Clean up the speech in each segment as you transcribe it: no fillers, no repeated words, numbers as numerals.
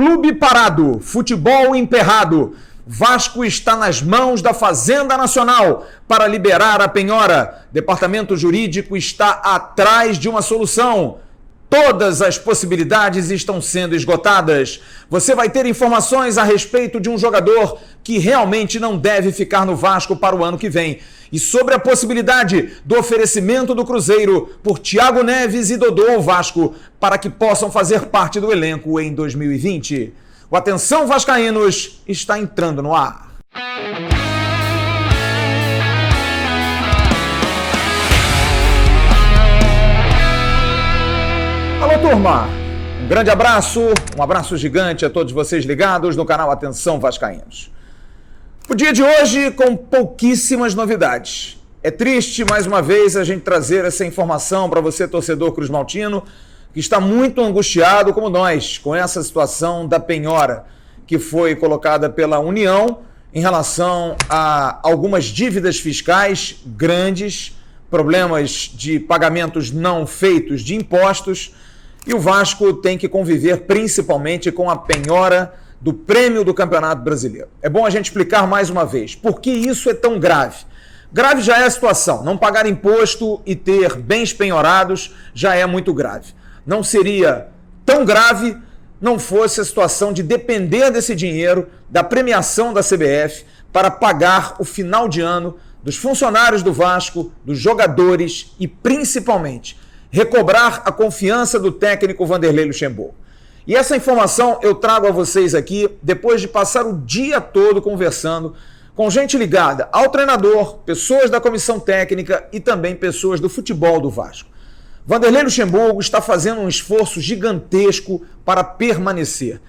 Clube parado, futebol emperrado. Vasco está nas mãos da Fazenda Nacional para liberar a penhora. Departamento Jurídico está atrás de uma solução. Todas as possibilidades estão sendo esgotadas. Você vai ter informações a respeito de um jogador que realmente não deve ficar no Vasco para o ano que vem. E sobre a possibilidade do oferecimento do Cruzeiro por Thiago Neves e Dodô ao Vasco para que possam fazer parte do elenco em 2020. O Atenção Vascaínos está entrando no ar. Alô, turma! Um grande abraço, um abraço gigante a todos vocês ligados no canal Atenção Vascaínos. O dia de hoje com pouquíssimas novidades. É triste, mais uma vez, a gente trazer essa informação para você, torcedor cruzmaltino, que está muito angustiado, como nós, com essa situação da penhora que foi colocada pela União em relação a algumas dívidas fiscais grandes, problemas de pagamentos não feitos de impostos, e o Vasco tem que conviver principalmente com a penhora do prêmio do Campeonato Brasileiro. É bom a gente explicar mais uma vez por que isso é tão grave. Grave já é a situação, não pagar imposto e ter bens penhorados já é muito grave. Não seria tão grave não fosse a situação de depender desse dinheiro, da premiação da CBF, para pagar o final de ano dos funcionários do Vasco, dos jogadores e, principalmente, recobrar a confiança do técnico Vanderlei Luxemburgo. E essa informação eu trago a vocês aqui depois de passar o dia todo conversando com gente ligada ao treinador, pessoas da comissão técnica e também pessoas do futebol do Vasco. Vanderlei Luxemburgo está fazendo um esforço gigantesco para permanecer.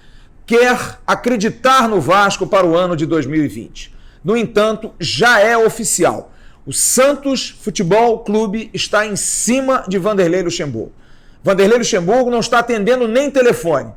Quer acreditar no Vasco para o ano de 2020. No entanto, já é oficial. O Santos Futebol Clube está em cima de Vanderlei Luxemburgo. Vanderlei Luxemburgo não está atendendo nem telefone.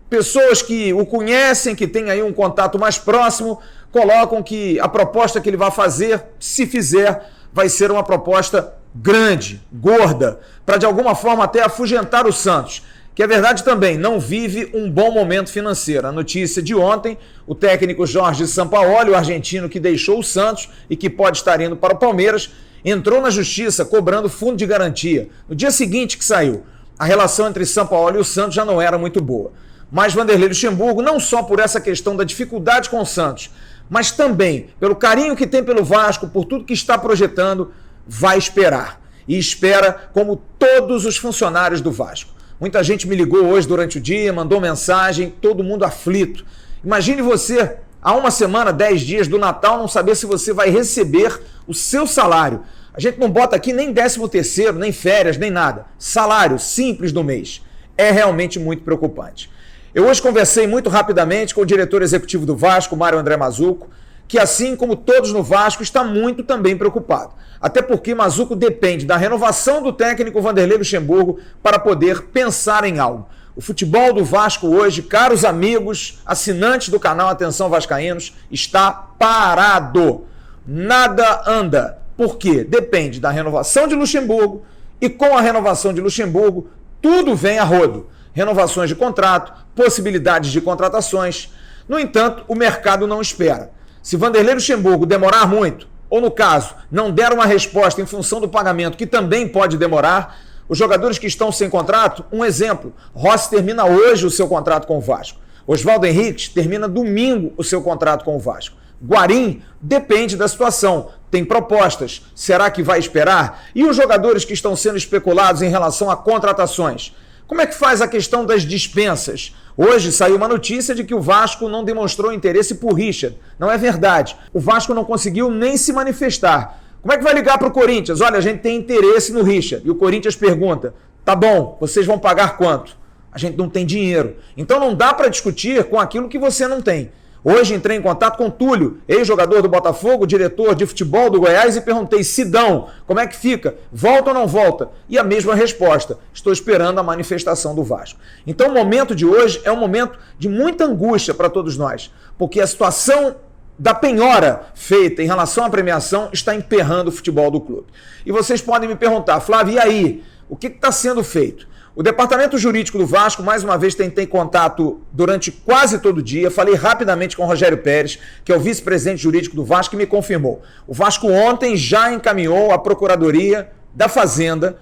Pessoas que o conhecem, que têm aí um contato mais próximo, colocam que a proposta que ele vai fazer, se fizer, vai ser uma proposta grande, gorda, para de alguma forma até afugentar o Santos, que é verdade também, não vive um bom momento financeiro. A notícia de ontem, o técnico Jorge Sampaoli, o argentino que deixou o Santos e que pode estar indo para o Palmeiras, entrou na justiça cobrando fundo de garantia. No dia seguinte que saiu, a relação entre Sampaoli e o Santos já não era muito boa. Mas Vanderlei Luxemburgo, não só por essa questão da dificuldade com o Santos, mas também pelo carinho que tem pelo Vasco, por tudo que está projetando, vai esperar. E espera como todos os funcionários do Vasco. Muita gente me ligou hoje durante o dia, mandou mensagem, todo mundo aflito. Imagine você, há uma semana, 10 dias do Natal, não saber se você vai receber o seu salário. A gente não bota aqui nem 13º, nem férias, nem nada. Salário simples do mês. É realmente muito preocupante. Eu hoje conversei muito rapidamente com o diretor executivo do Vasco, Mário André Mazzuco, que assim como todos no Vasco, está muito também preocupado. Até porque Mazzuco depende da renovação do técnico Vanderlei Luxemburgo para poder pensar em algo. O futebol do Vasco hoje, caros amigos, assinantes do canal Atenção Vascaínos, está parado. Nada anda. Por quê? Depende da renovação de Luxemburgo e com a renovação de Luxemburgo, tudo vem a rodo. Renovações de contrato, possibilidades de contratações. No entanto, o mercado não espera. Se Vanderlei Luxemburgo demorar muito, ou no caso, não der uma resposta em função do pagamento, que também pode demorar, os jogadores que estão sem contrato, um exemplo, Rossi termina hoje o seu contrato com o Vasco. Oswaldo Henriques termina domingo o seu contrato com o Vasco. Guarim depende da situação, tem propostas, será que vai esperar? E os jogadores que estão sendo especulados em relação a contratações? Como é que faz a questão das dispensas? Hoje saiu uma notícia de que o Vasco não demonstrou interesse por Richard. Não é verdade. O Vasco não conseguiu nem se manifestar. Como é que vai ligar para o Corinthians? Olha, a gente tem interesse no Richard. E o Corinthians pergunta, tá bom, vocês vão pagar quanto? A gente não tem dinheiro. Então não dá para discutir com aquilo que você não tem. Hoje entrei em contato com Túlio, ex-jogador do Botafogo, diretor de futebol do Goiás, e perguntei, Sidão, como é que fica? Volta ou não volta? E a mesma resposta, estou esperando a manifestação do Vasco. Então o momento de hoje é um momento de muita angústia para todos nós, porque a situação da penhora feita em relação à premiação está emperrando o futebol do clube. E vocês podem me perguntar, Flávio, e aí? O que está sendo feito? O departamento jurídico do Vasco, mais uma vez, tentei contato durante quase todo o dia. Falei rapidamente com o Rogério Pérez, que é o vice-presidente jurídico do Vasco, e me confirmou. O Vasco ontem já encaminhou à Procuradoria da Fazenda,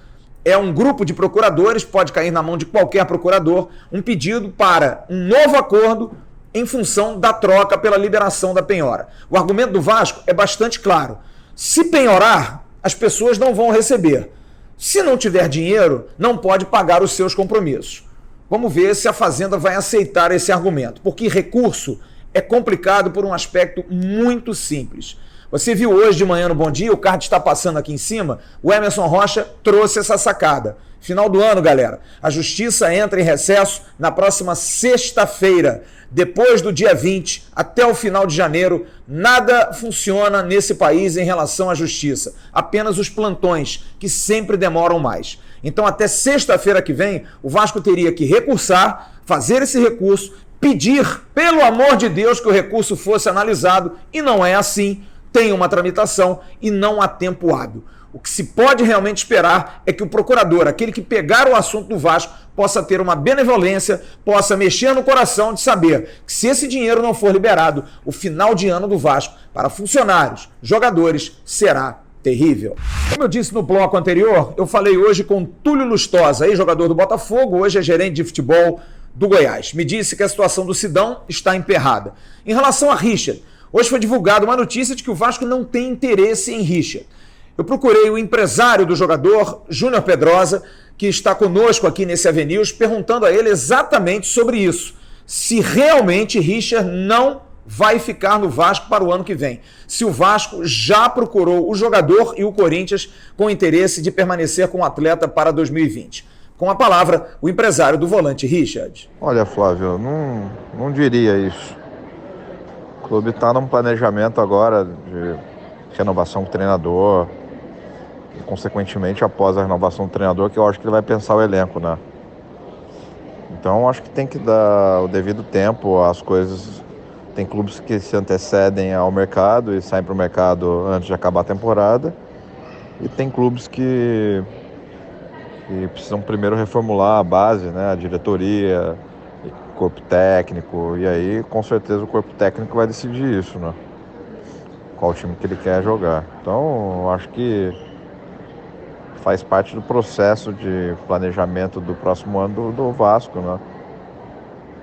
é um grupo de procuradores, pode cair na mão de qualquer procurador, um pedido para um novo acordo em função da troca pela liberação da penhora. O argumento do Vasco é bastante claro. Se penhorar, as pessoas não vão receber. Se não tiver dinheiro, não pode pagar os seus compromissos. Vamos ver se a Fazenda vai aceitar esse argumento, porque recurso é complicado por um aspecto muito simples. Você viu hoje de manhã no Bom Dia, o card está passando aqui em cima, o Emerson Rocha trouxe essa sacada. Final do ano, galera, a Justiça entra em recesso na próxima sexta-feira. Depois do dia 20, até o final de janeiro, nada funciona nesse país em relação à Justiça. Apenas os plantões, que sempre demoram mais. Então, até sexta-feira que vem, o Vasco teria que recursar, fazer esse recurso, pedir, pelo amor de Deus, que o recurso fosse analisado, e não é assim. Tem uma tramitação e não há tempo hábil. O que se pode realmente esperar é que o procurador, aquele que pegar o assunto do Vasco, possa ter uma benevolência, possa mexer no coração de saber que se esse dinheiro não for liberado, o final de ano do Vasco para funcionários, jogadores, será terrível. Como eu disse no bloco anterior, eu falei hoje com Túlio Lustosa, ex-jogador do Botafogo, hoje é gerente de futebol do Goiás. Me disse que a situação do Sidão está emperrada. Em relação a Richard, hoje foi divulgada uma notícia de que o Vasco não tem interesse em Richard. Eu procurei o empresário do jogador, Júnior Pedrosa, que está conosco aqui nesse Avenews, perguntando a ele exatamente sobre isso. Se realmente Richard não vai ficar no Vasco para o ano que vem. Se o Vasco já procurou o jogador e o Corinthians com interesse de permanecer com o atleta para 2020. Com a palavra, o empresário do volante Richard. Olha, Flávio, não diria isso. O clube está num planejamento agora de renovação do treinador e, consequentemente, após a renovação do treinador, que eu acho que ele vai pensar o elenco, né? Então, acho que tem que dar o devido tempo às coisas. Tem clubes que se antecedem ao mercado e saem para o mercado antes de acabar a temporada. E tem clubes que precisam primeiro reformular a base, né? A diretoria, o corpo técnico. E aí, com certeza, o corpo técnico vai decidir isso, né? Qual time que ele quer jogar. Então, eu acho que faz parte do processo de planejamento do próximo ano do Vasco, né?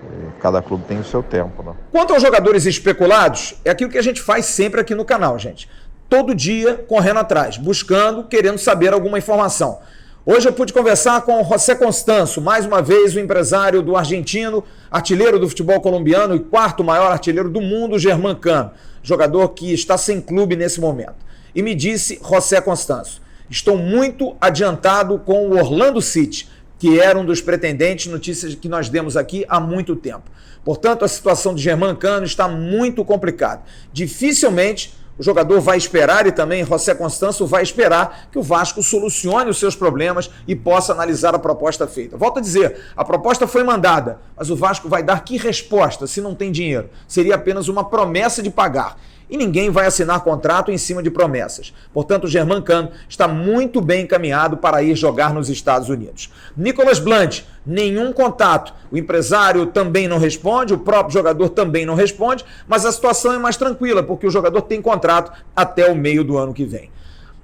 E cada clube tem o seu tempo, né? Quanto aos jogadores especulados, é aquilo que a gente faz sempre aqui no canal, gente. Todo dia correndo atrás, buscando, querendo saber alguma informação. Hoje eu pude conversar com o José Constanzo, mais uma vez o empresário do argentino, artilheiro do futebol colombiano e quarto maior artilheiro do mundo, Germán Cano, jogador que está sem clube nesse momento. E me disse José Constanzo: estou muito adiantado com o Orlando City, que era um dos pretendentes, notícias que nós demos aqui há muito tempo. Portanto, a situação de Germán Cano está muito complicada. Dificilmente o jogador vai esperar, e também José Constanzo vai esperar que o Vasco solucione os seus problemas e possa analisar a proposta feita. Volto a dizer, a proposta foi mandada, mas o Vasco vai dar que resposta se não tem dinheiro? Seria apenas uma promessa de pagar. E ninguém vai assinar contrato em cima de promessas. Portanto, o Germán Cano está muito bem encaminhado para ir jogar nos Estados Unidos. Nicolas Blandt, nenhum contato. O empresário também não responde, o próprio jogador também não responde, mas a situação é mais tranquila, porque o jogador tem contrato até o meio do ano que vem.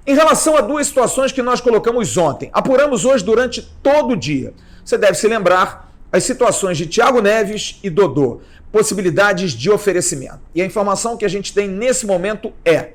Em relação a duas situações que nós colocamos ontem, apuramos hoje durante todo o dia. Você deve se lembrar as situações de Thiago Neves e Dodô, possibilidades de oferecimento. E a informação que a gente tem nesse momento é: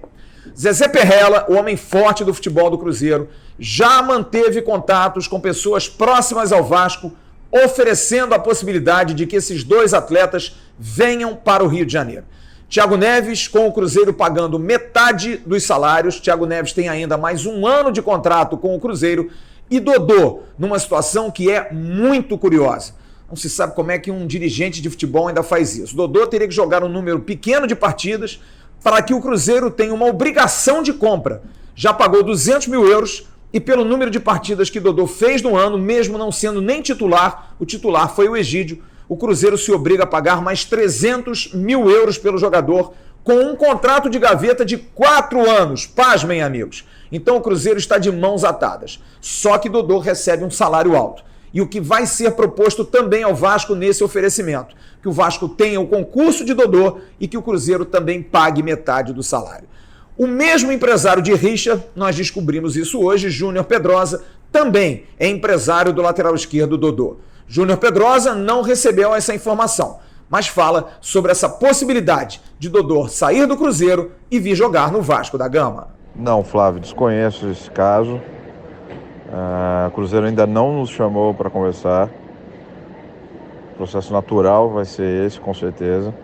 Zezé Perrella, o homem forte do futebol do Cruzeiro, já manteve contatos com pessoas próximas ao Vasco, oferecendo a possibilidade de que esses dois atletas venham para o Rio de Janeiro. Thiago Neves, com o Cruzeiro pagando metade dos salários. Thiago Neves tem ainda mais um ano de contrato com o Cruzeiro. E Dodô, numa situação que é muito curiosa. Não se sabe como é que um dirigente de futebol ainda faz isso. Dodô teria que jogar um número pequeno de partidas para que o Cruzeiro tenha uma obrigação de compra. Já pagou 200 mil euros e pelo número de partidas que Dodô fez no ano, mesmo não sendo nem titular, o titular foi o Egídio, o Cruzeiro se obriga a pagar mais 300 mil euros pelo jogador, com um contrato de gaveta de 4 anos. Pasmem, amigos. Então o Cruzeiro está de mãos atadas. Só que Dodô recebe um salário alto. e o que vai ser proposto também ao Vasco nesse oferecimento. Que o Vasco tenha o concurso de Dodô e que o Cruzeiro também pague metade do salário. O mesmo empresário de Richa, nós descobrimos isso hoje, Júnior Pedrosa, também é empresário do lateral esquerdo Dodô. Júnior Pedrosa não recebeu essa informação, mas fala sobre essa possibilidade de Dodô sair do Cruzeiro e vir jogar no Vasco da Gama. Não, Flávio, desconheço esse caso. O Cruzeiro ainda não nos chamou para conversar. O processo natural vai ser esse, com certeza,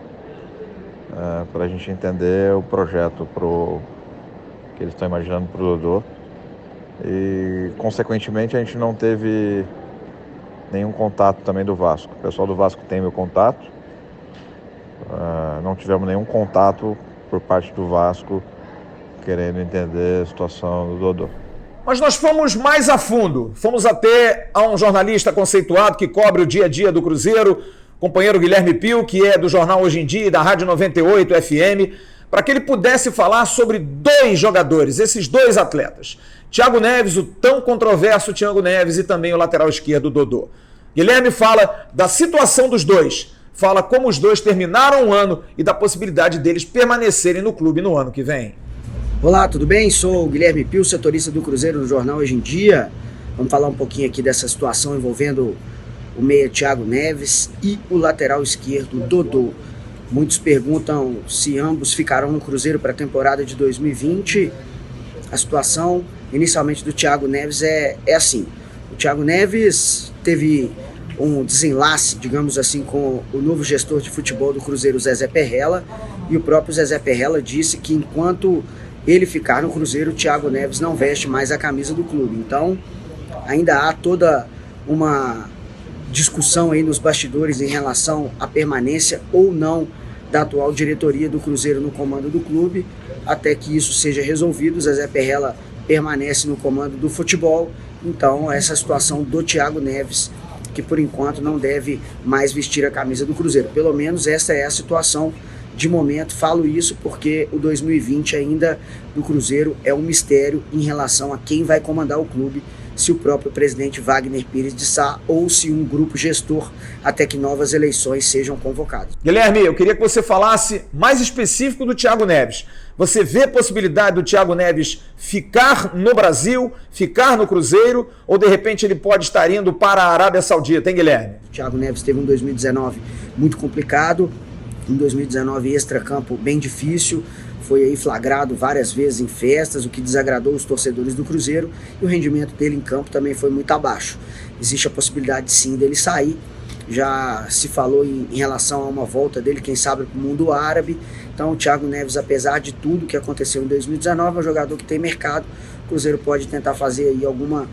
para a gente entender o projeto que eles estão imaginando para o Dodô. E, consequentemente, a gente não teve nenhum contato também do Vasco. O pessoal do Vasco tem meu contato. Não tivemos nenhum contato por parte do Vasco querendo entender a situação do Dodô. Mas nós fomos mais a fundo, fomos até a um jornalista conceituado que cobre o dia a dia do Cruzeiro, companheiro Guilherme Pio, que é do jornal Hoje em Dia e da Rádio 98 FM, para que ele pudesse falar sobre dois jogadores, esses dois atletas. Thiago Neves, o tão controverso Thiago Neves, e também o lateral esquerdo Dodô. Guilherme fala da situação dos dois, fala como os dois terminaram o ano e da possibilidade deles permanecerem no clube no ano que vem. Olá, tudo bem? Sou o Guilherme Pio, setorista do Cruzeiro do jornal Hoje em Dia. Vamos falar um pouquinho aqui dessa situação envolvendo o meia Thiago Neves e o lateral esquerdo Dodô. Muitos perguntam se ambos ficarão no Cruzeiro para a temporada de 2020. A situação, inicialmente, do Thiago Neves é assim. O Thiago Neves teve um desenlace, digamos assim, com o novo gestor de futebol do Cruzeiro, Zezé Perrella, e o próprio Zezé Perrella disse que enquanto ele ficar no Cruzeiro, o Thiago Neves não veste mais a camisa do clube. Então, ainda há toda uma discussão aí nos bastidores em relação à permanência ou não da atual diretoria do Cruzeiro no comando do clube. Até que isso seja resolvido, o Zezé Perrella permanece no comando do futebol. Então, essa situação do Thiago Neves, que por enquanto não deve mais vestir a camisa do Cruzeiro. Pelo menos essa é a situação de momento. Falo isso porque o 2020 ainda do Cruzeiro é um mistério em relação a quem vai comandar o clube, se o próprio presidente Wagner Pires de Sá ou se um grupo gestor, até que novas eleições sejam convocadas. Guilherme, eu queria que você falasse mais específico do Thiago Neves. Você vê a possibilidade do Thiago Neves ficar no Brasil, ficar no Cruzeiro, ou de repente ele pode estar indo para a Arábia Saudita, hein, Guilherme? O Thiago Neves teve um 2019 muito complicado, um 2019 extracampo bem difícil, foi aí flagrado várias vezes em festas, o que desagradou os torcedores do Cruzeiro, e o rendimento dele em campo também foi muito abaixo. Existe a possibilidade sim dele sair, já se falou em relação a uma volta dele, quem sabe, para o mundo árabe. Então o Thiago Neves, apesar de tudo que aconteceu em 2019, é um jogador que tem mercado. O Cruzeiro pode tentar fazer aí alguma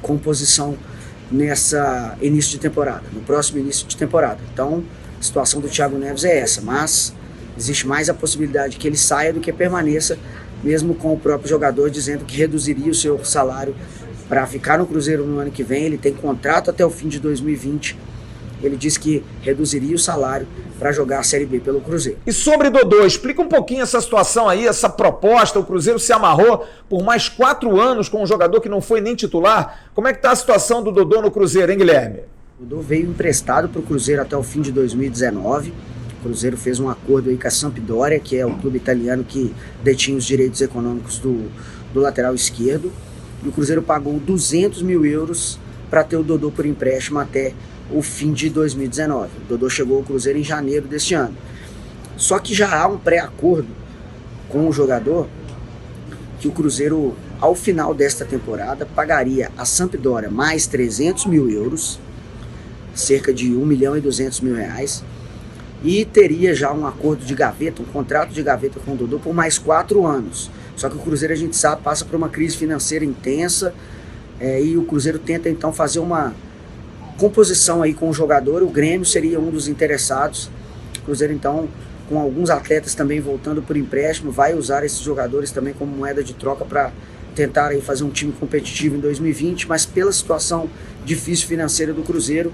composição nessa início de temporada, no próximo início de temporada. Então a situação do Thiago Neves é essa, mas existe mais a possibilidade que ele saia do que permaneça, mesmo com o próprio jogador dizendo que reduziria o seu salário para ficar no Cruzeiro no ano que vem. Ele tem contrato até o fim de 2020. Ele disse que reduziria o salário para jogar a Série B pelo Cruzeiro. E sobre Dodô, explica um pouquinho essa situação aí, essa proposta. O Cruzeiro se amarrou por mais 4 anos com um jogador que não foi nem titular. Como é que está a situação do Dodô no Cruzeiro, hein, Guilherme? O Dodô veio emprestado para o Cruzeiro até o fim de 2019. O Cruzeiro fez um acordo aí com a Sampdoria, que é o clube italiano que detinha os direitos econômicos do lateral esquerdo. E o Cruzeiro pagou 200 mil euros para ter o Dodô por empréstimo até o fim de 2019. O Dodô chegou ao Cruzeiro em janeiro deste ano. Só que já há um pré-acordo com o jogador que o Cruzeiro, ao final desta temporada, pagaria a Sampdoria mais 300 mil euros, cerca de 1 milhão e 200 mil reais, e teria já um acordo de gaveta, um contrato de gaveta com o Dodô por mais 4 anos. Só que o Cruzeiro, a gente sabe, passa por uma crise financeira intensa, e o Cruzeiro tenta então fazer uma composição aí com o jogador. O Grêmio seria um dos interessados. O Cruzeiro então, com alguns atletas também voltando por empréstimo, vai usar esses jogadores também como moeda de troca para tentar aí fazer um time competitivo em 2020, mas pela situação difícil financeira do Cruzeiro,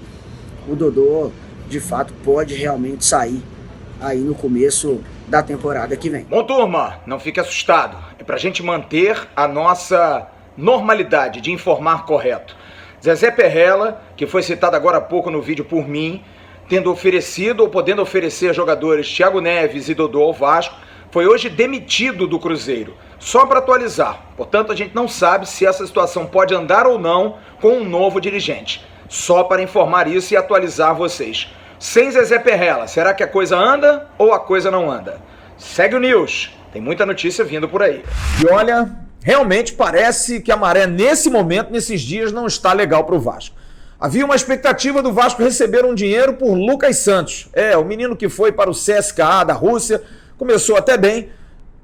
o Dodô de fato pode realmente sair aí no começo da temporada que vem. Bom, turma, não fique assustado. É pra gente manter a nossa normalidade de informar correto. Zezé Perrella, que foi citado agora há pouco no vídeo por mim, tendo oferecido ou podendo oferecer a jogadores Thiago Neves e Dodô ao Vasco, foi hoje demitido do Cruzeiro. Só para atualizar. Portanto, a gente não sabe se essa situação pode andar ou não com um novo dirigente. Só para informar isso e atualizar vocês. Sem Zezé Perrella, será que a coisa anda ou a coisa não anda? Segue o News. Tem muita notícia vindo por aí. E olha, realmente parece que a maré nesse momento, nesses dias, não está legal para o Vasco. Havia uma expectativa do Vasco receber um dinheiro por Lucas Santos. O menino que foi para o CSKA da Rússia, começou até bem.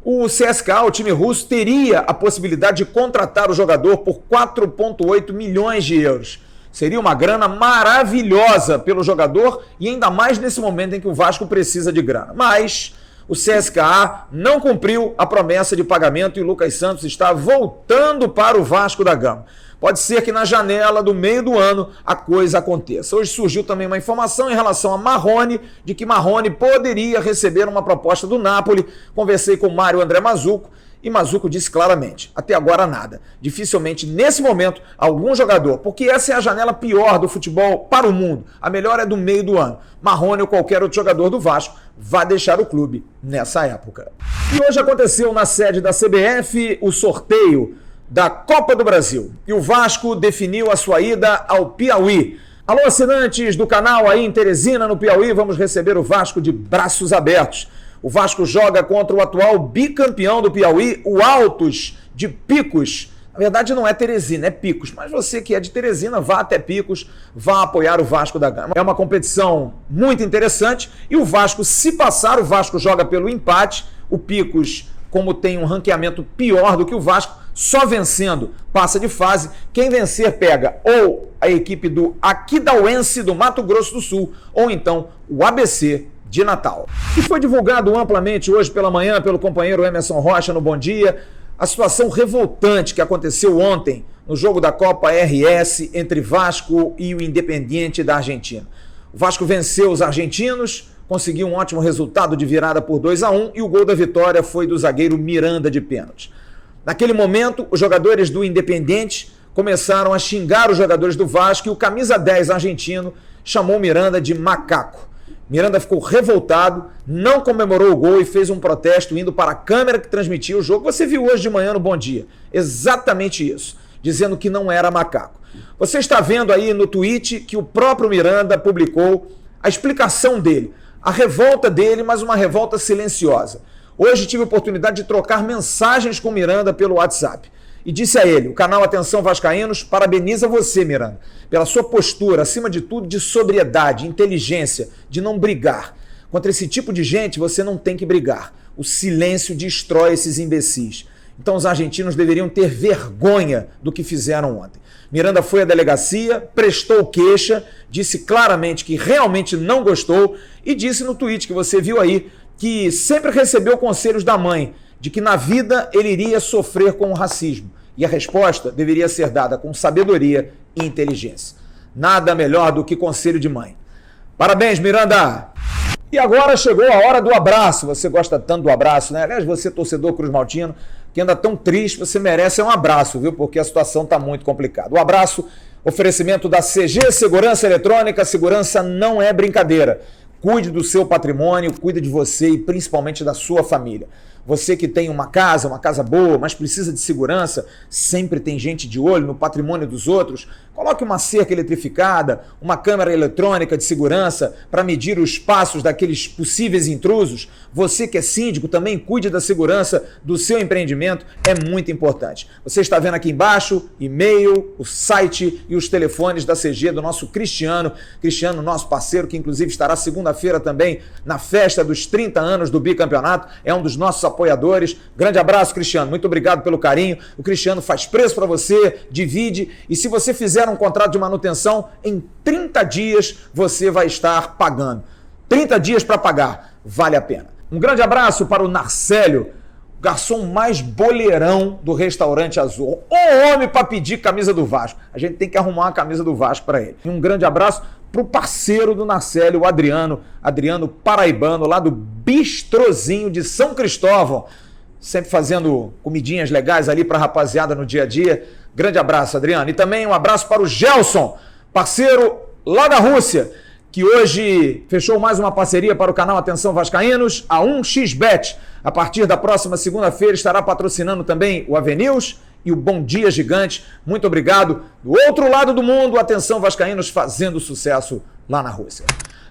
O CSKA, o time russo, teria a possibilidade de contratar o jogador por 4,8 milhões de euros. Seria uma grana maravilhosa pelo jogador e ainda mais nesse momento em que o Vasco precisa de grana. Mas o CSKA não cumpriu a promessa de pagamento e o Lucas Santos está voltando para o Vasco da Gama. Pode ser que na janela do meio do ano a coisa aconteça. Hoje surgiu também uma informação em relação a Marrone, de que Marrone poderia receber uma proposta do Napoli. Conversei com o Mário André Mazzucco e Mazzucco disse claramente, até agora nada. Dificilmente nesse momento algum jogador, porque essa é a janela pior do futebol para o mundo. A melhor é do meio do ano. Marrone ou qualquer outro jogador do Vasco vai deixar o clube nessa época. E hoje aconteceu na sede da CBF o sorteio da Copa do Brasil. E o Vasco definiu a sua ida ao Piauí. Alô, assinantes do canal aí em Teresina, no Piauí, vamos receber o Vasco de braços abertos. O Vasco joga contra o atual bicampeão do Piauí, o Altos de Picos. Na verdade não é Teresina, é Picos. Mas você que é de Teresina, vá até Picos, vá apoiar o Vasco da Gama. É uma competição muito interessante e o Vasco, se passar, o Vasco joga pelo empate. O Picos, como tem um ranqueamento pior do que o Vasco, só vencendo passa de fase. Quem vencer pega ou a equipe do Aquidauense do Mato Grosso do Sul ou então o ABC de Natal. E foi divulgado amplamente hoje pela manhã pelo companheiro Emerson Rocha no Bom Dia a situação revoltante que aconteceu ontem no jogo da Copa RS entre Vasco e o Independiente da Argentina. O Vasco venceu os argentinos, conseguiu um ótimo resultado de virada por 2-1 e o gol da vitória foi do zagueiro Miranda de pênalti. Naquele momento, os jogadores do Independiente começaram a xingar os jogadores do Vasco e o camisa 10 argentino chamou Miranda de macaco. Miranda ficou revoltado, não comemorou o gol e fez um protesto indo para a câmera que transmitia o jogo. Você viu hoje de manhã no Bom Dia. Exatamente isso, dizendo que não era macaco. Você está vendo aí no tweet que o próprio Miranda publicou a explicação dele, a revolta dele, mas uma revolta silenciosa. Hoje tive a oportunidade de trocar mensagens com o Miranda pelo WhatsApp. E disse a ele, o canal Atenção Vascaínos parabeniza você, Miranda, pela sua postura, acima de tudo, de sobriedade, inteligência, de não brigar. Contra esse tipo de gente, você não tem que brigar. O silêncio destrói esses imbecis. Então os argentinos deveriam ter vergonha do que fizeram ontem. Miranda foi à delegacia, prestou queixa, disse claramente que realmente não gostou e disse no tweet que você viu aí que sempre recebeu conselhos da mãe de que na vida ele iria sofrer com o racismo. E a resposta deveria ser dada com sabedoria e inteligência. Nada melhor do que conselho de mãe. Parabéns, Miranda! E agora chegou a hora do abraço. Você gosta tanto do abraço, né? Aliás, você, torcedor cruzmaltino, que anda tão triste, você merece um abraço, viu? Porque a situação está muito complicada. O abraço, oferecimento da CG Segurança Eletrônica. Segurança não é brincadeira. Cuide do seu patrimônio, cuide de você e principalmente da sua família. Você que tem uma casa boa, mas precisa de segurança, sempre tem gente de olho no patrimônio dos outros. Coloque uma cerca eletrificada, uma câmera eletrônica de segurança para medir os passos daqueles possíveis intrusos. Você que é síndico também cuide da segurança do seu empreendimento, é muito importante. Você está vendo aqui embaixo e-mail, o site e os telefones da CG do nosso Cristiano, nosso parceiro, que inclusive estará segunda-feira também na festa dos 30 anos do bicampeonato, é um dos nossos apoiadores. Grande abraço, Cristiano, muito obrigado pelo carinho. O Cristiano faz preço para você, divide, e se você fizer um contrato de manutenção, em 30 dias você vai estar pagando. 30 dias para pagar, vale a pena. Um grande abraço para o Narcélio, o garçom mais boleirão do Restaurante Azul. O homem para pedir camisa do Vasco. A gente tem que arrumar uma camisa do Vasco para ele. E um grande abraço para o parceiro do Narcélio, o Adriano paraibano, lá do Bistrozinho de São Cristóvão. sempre fazendo comidinhas legais ali para a rapaziada no dia a dia. Grande abraço, Adriano. E também um abraço para o Gelson, parceiro lá da Rússia, que hoje fechou mais uma parceria para o canal Atenção Vascaínos. A 1xBet, a partir da próxima segunda-feira, estará patrocinando também o Avenews e o Bom Dia Gigante. Muito obrigado. Do outro lado do mundo, Atenção Vascaínos fazendo sucesso lá na Rússia.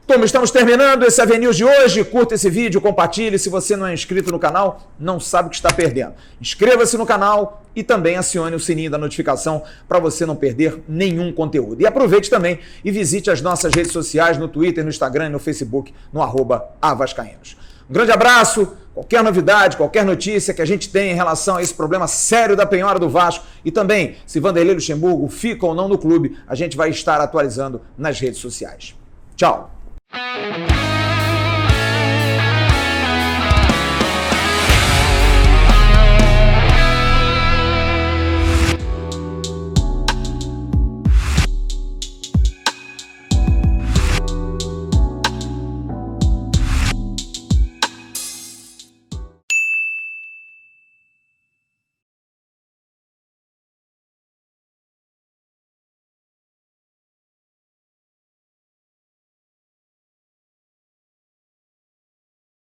Turma, estamos terminando esse Avenews de hoje. Curta esse vídeo, compartilhe. Se você não é inscrito no canal, não sabe o que está perdendo. Inscreva-se no canal e também acione o sininho da notificação para você não perder nenhum conteúdo. E aproveite também e visite as nossas redes sociais no Twitter, no Instagram e no Facebook, no @avascaínos. Um grande abraço. Qualquer novidade, qualquer notícia que a gente tem em relação a esse problema sério da penhora do Vasco e também se Vanderlei Luxemburgo fica ou não no clube, a gente vai estar atualizando nas redes sociais. Tchau!